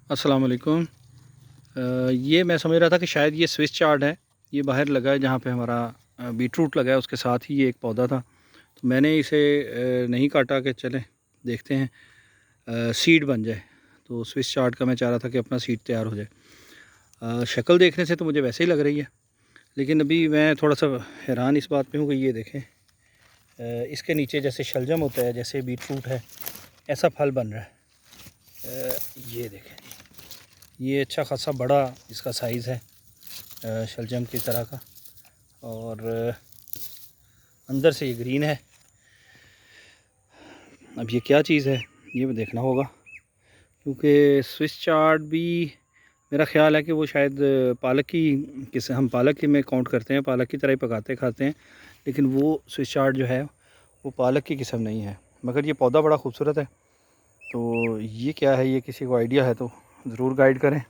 अस्सलाम वालेकुम। ये मैं समझ रहा था कि शायद ये स्विस चार्ट है। ये बाहर लगा है जहाँ पे हमारा बीटरूट लगा है, उसके साथ ही ये एक पौधा था। तो मैंने इसे नहीं काटा कि चलें देखते हैं सीड बन जाए। तो स्विस चार्ट का मैं चाह रहा था कि अपना सीड तैयार हो जाए। शक्ल देखने से तो मुझे वैसे ही लग रही है, लेकिन अभी मैं थोड़ा सा हैरान इस बात पे हूँ कि ये देखें, इसके नीचे जैसे शलजम होता है, जैसे बीटरूट है, ऐसा फल बन रहा है। ये देखें, ये अच्छा खासा बड़ा इसका साइज़ है शलजम की तरह का, और अंदर से ये ग्रीन है। अब ये क्या चीज़ है ये भी देखना होगा, क्योंकि स्विस चार्ट भी मेरा ख़्याल है कि वो शायद पालक की किस हम पालक की में काउंट करते हैं, पालक की तरह ही पकाते खाते हैं, लेकिन वो स्विस चार्ट जो है वो पालक की किस्म नहीं है। मगर ये पौधा बड़ा खूबसूरत है। तो ये क्या है, ये किसी को आइडिया है तो ज़रूर गाइड करें।